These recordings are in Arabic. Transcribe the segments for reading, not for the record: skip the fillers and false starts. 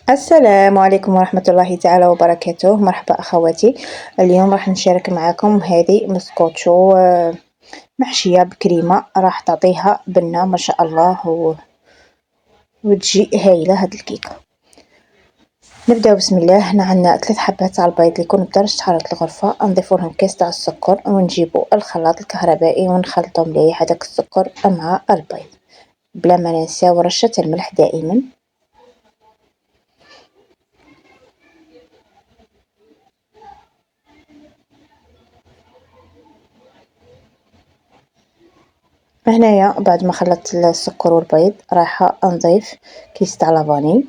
السلام عليكم ورحمة الله تعالى وبركاته. مرحبا أخواتي. اليوم راح نشارك معكم هذه مسكوتشو محشية بكريمة، راح تعطيها بنة ما شاء الله وتجي هايلة هاد الكيكة. نبداو بسم الله. هنا عندنا 3 حبات تاع البيض اللي يكون بدرجة حرارة الغرفة، نضيفو لهم كاس تاع السكر ونجيبو الخلاط الكهربائي ونخلطو مليح هداك السكر مع البيض، بلا ما ننساو رشة الملح دائما. هنايا بعد ما خلطت السكر والبيض راح نضيف كيس تاع لافاني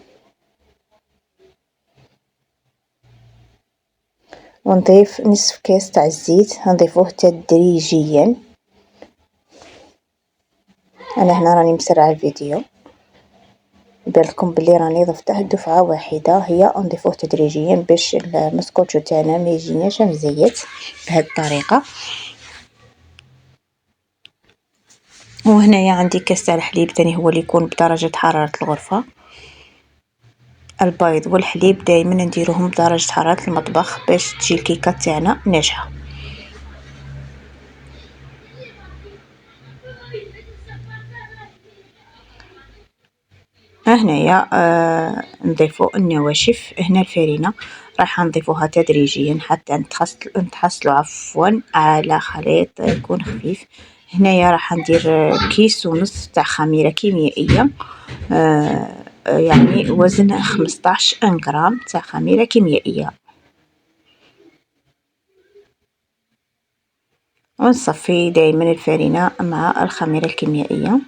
ونضيف نصف كاس تاع الزيت، نضيفوه تدريجيا. انا هنا راني مسرعه الفيديو، يبانلكم بلي راني ضفته دفعه واحده، هي نضيفوه تدريجيا باش المسكوتشو تاعنا ما يجيناش مزيت بهذه الطريقه. وهنايا عندي كاس تاع الحليب ثاني هو اللي يكون بدرجه حراره الغرفه. البيض والحليب دائما نديروهم بدرجه حراره المطبخ باش تجي الكيكه تاعنا ناجحه. هنايا نضيفو النواشف. هنا الفرينة راح نضيفوها تدريجيا حتى نتحصلوا عفوا على خليط يكون خفيف. هنايا راح ندير كيس ونصف تاع خميرة كيميائية، يعني وزن 15 غرام تاع خميرة كيميائية، ونصفي دائما الفرينة مع الخميرة الكيميائية.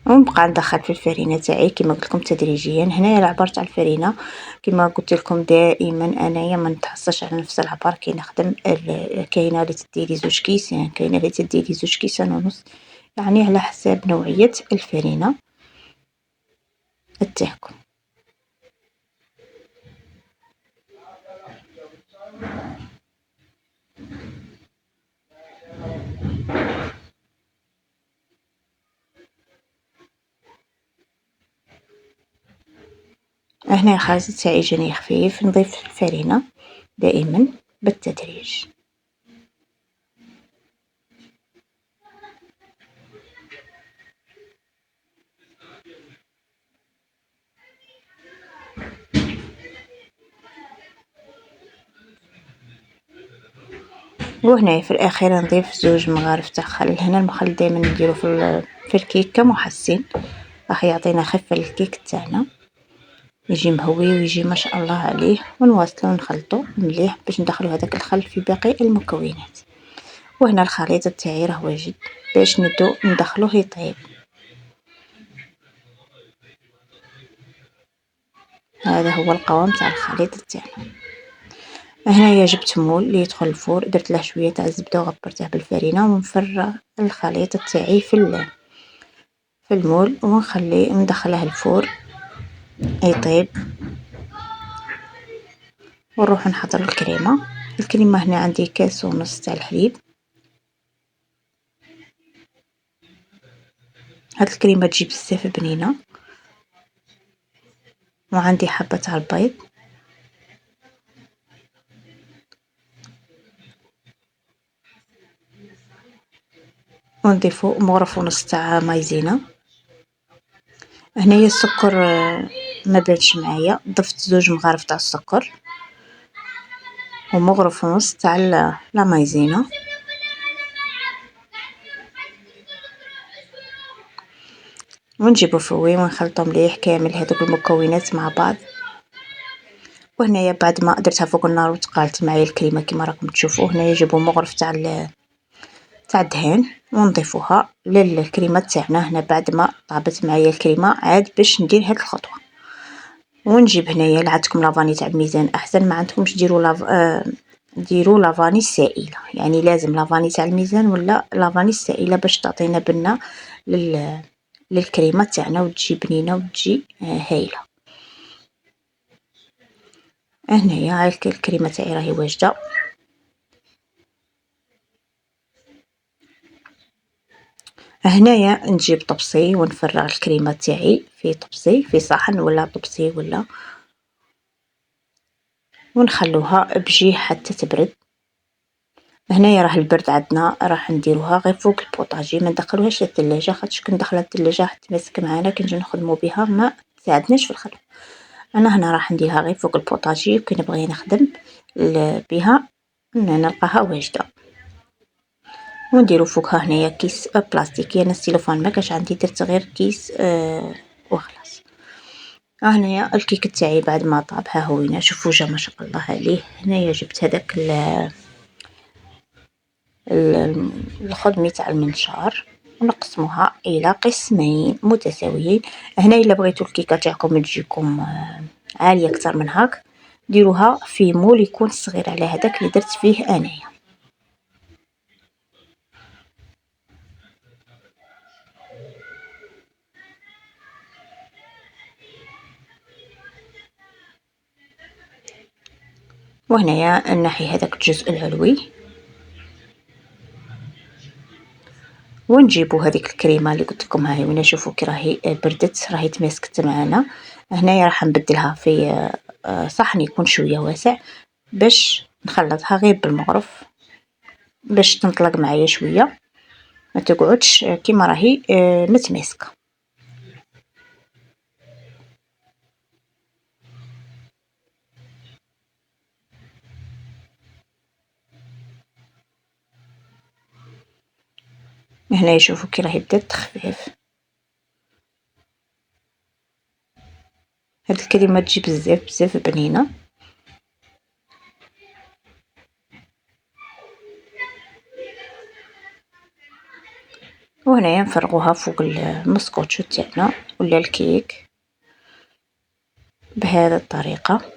ونبقى ندخل في الفرينه تاعي كما قلت لكم تدريجيا. هنايا العبار تاع الفرينه كما قلت لكم دائما انايا ما نتحصلش على نفس العبار كي نخدم. كاينه اللي تديلي 2 كيس، يعني كاينه اللي تديلي 2 كيسان ونص، يعني على حساب نوعيه الفرينه تاعكم. هنا الخليط تاعي جاني خفيف، نضيف الفرينه دائما بالتدريج. وهنا في الاخير نضيف 2 مغارف تاع خل. هنا المخل دائما نديرو في الكيك كمحسن، راح يعطينا خفه للكيك تاعنا، يجي مهوي ويجي ما شاء الله عليه. ونواصلو نخلطو مليح باش ندخلو هذاك الخل في باقي المكونات. وهنا الخليط تاعي راه واجد باش ندخلوه يطيب. هذا هو القوام تاع الخليط تاعنا. هنايا جبت مول اللي يدخل الفور، درت له شويه تاع الزبده وغبرته بالفرينه ونفرغ الخليط تاعي في المول ونخليه ندخله الفور يطيب. ونروح نحضر الكريمه هنا عندي كاس ونص تاع الحليب. هاد الكريمه تجي بزاف بنينه. وعندي حبه تاع البيض، ونضيفو مغرف ونص تاع مايزينا. هنايا السكر ما بانش معايا، ضفت 2 مغارف تاع السكر ومغرف ونص تاع لا مايزينا. ونجيبو فوي ونخلطو مليح كامل هذوك المكونات مع بعض. وهنايا بعد ما درتها فوق النار وتقالت معايا الكريمه كما راكم تشوفوا، هنايا نجيبو مغرف تاع الدهان ونضيفوها للكريمه تاعنا. هنا بعد ما طابت معايا الكريمه عاد باش ندير هاد الخطوه. ونجيب هنايا اللي عندكم لافاني تاع الميزان احسن، ما عندكمش ديروا لافاني السائله، يعني لازم لافاني تاع الميزان ولا لافاني السائله باش تعطينا بنه للكريمه تاعنا وتجي بنينه وتجي هايله. هنايا الكريمه تاعي راهي واجده. هنايا نجيب طبسي ونفرغ الكريمه تاعي في طبسي، في صحن ولا طبسي ولا، ونخلوها بجيه حتى تبرد. هنايا راه البرد عندنا راح نديروها غير فوق البوطاجي، ما ندخلوهاش للثلاجه، خاطش كي ندخلها للثلاجه راح تمسك معانا كي نجيو نخدمو بها ما تساعدناش في الخدمه. انا هنا راح نديرها غير فوق البوطاجي، وكي نبغي نخدم بها نلقاها واجده. ونديرو فوقها هنايا كيس بلاستيكي، انا السيلوفان ما كاش عندي، درت غير كيس وخلاص. هنايا الكيك تاعي بعد ما طاب ها هو هنا، شوفوا جا ما شاء الله عليه. هنايا جبت هذاك الخدمي تاع المنشار ونقسموها الى قسمين متساويين. هنا الا بغيتو الكيكه تاعكم تجيكم عاليه اكثر من هاك، ديروها في مول يكون صغير على هذاك اللي درت فيه انايا. وهنايا نحي هذاك الجزء العلوي، ونجيبو هذيك الكريمه اللي قلت لكم. هاهي وين شوفوا كي راهي بردت، راهي تماسكت معنا. هنايا راح نبدلها في صحن يكون شويه واسع باش نخلطها غير بالمغرف باش تنطلق معايا شويه، ما تقعدش كيما راهي متماسكه. هنا يشوفوا كي راهي بدات تخفيف. هاد الكريمه تجي بزاف بزاف بنينه. وهنايا نفرغوها فوق المسكوتشو تاعنا ولا الكيك بهذه الطريقه.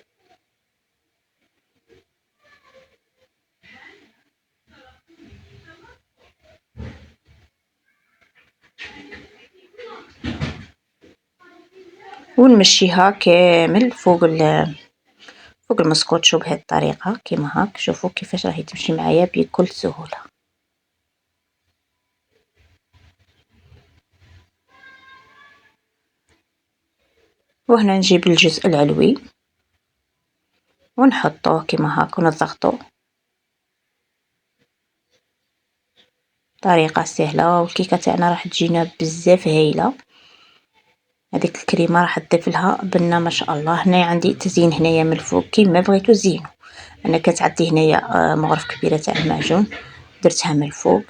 ونمشيها كامل فوق المسكوتشو بهذه الطريقه كيما هاك. شوفوا كيفاش راهي تمشي معايا بكل سهوله. وهنا نجيب الجزء العلوي ونحطوه كيما هاك ونضغطوه. طريقه سهله والكيكه تاعنا راح تجينا بزاف هايله. هذيك الكريمه راح تضيف لها بنه ما شاء الله. هنا عندي تزيين هنايا من الفوق كيما بغيتو زينو. انا كانت عندي هنايا مغرف كبيره تاع المعجون درتها من الفوق.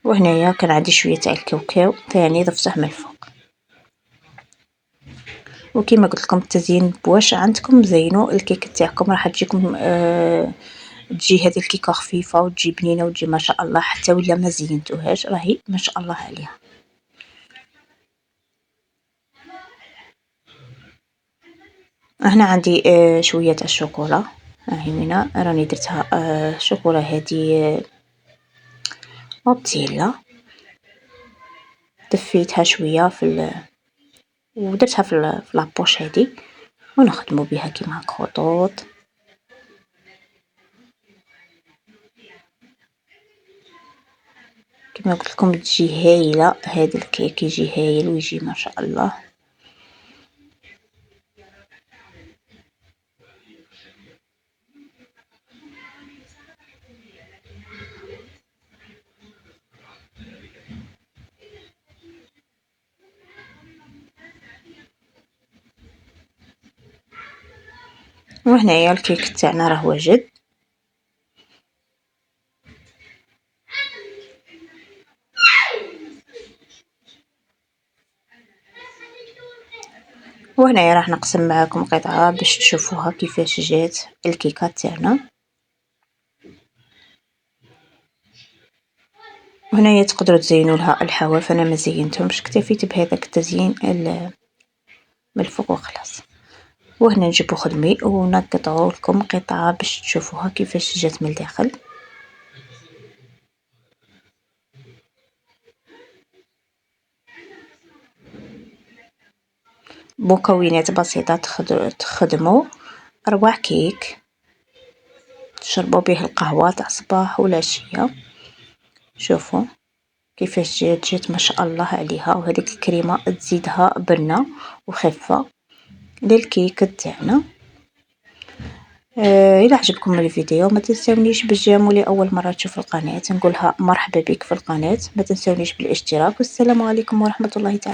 وهنايا كان عندي شويه تاع الكاوكاو ثاني ضفته من الفوق. وكما قلت لكم التزيين بواش عندكم زينوا الكيك تاعكم راح تجيكم تجي هذه الكيكه خفيفه وتجي بنينه وتجي ما شاء الله. حتى ولا ما زينتوهاش راهي ما شاء الله عليها. هنا عندي شويه تاع الشوكولا. هاهي هنا راني درتها شوكولا هذه موتزيلا. دفيتها شويه ودرتها في لابوش هذه ونخدموا بها كيما هاك خطوط. كما قلت لكم تجي هايله. هذا الكيك يجي هايل ويجي ما شاء الله. وهنايا الكيك تاعنا راه واجد. وهنايا راح نقسم معاكم قطعه باش تشوفوها كيفاش جات الكيكه تاعنا. وهنايا تقدروا تزينوا لها الحواف، انا ما زينتهمش اكتفيت بهذاك التزيين من الفوق وخلاص. وهنا نجيبو خدمي ونقطعو لكم قطعه باش تشوفوها كيفاش جات من الداخل. مكونات بسيطه تخدموا ربع كيك تشربوا به القهوة تاع الصباح والعشية. شوفوا كيفاش جات ما شاء الله عليها، وهذيك الكريمة تزيدها بنة وخفة للكيك تاعنا. إذا عجبكم الفيديو ما تنسونيش باش جاموا لأول مرة تشوفوا القناة نقولها مرحبا بك في القناة، ما تنسونيش بالاشتراك، والسلام عليكم ورحمة الله تعالى.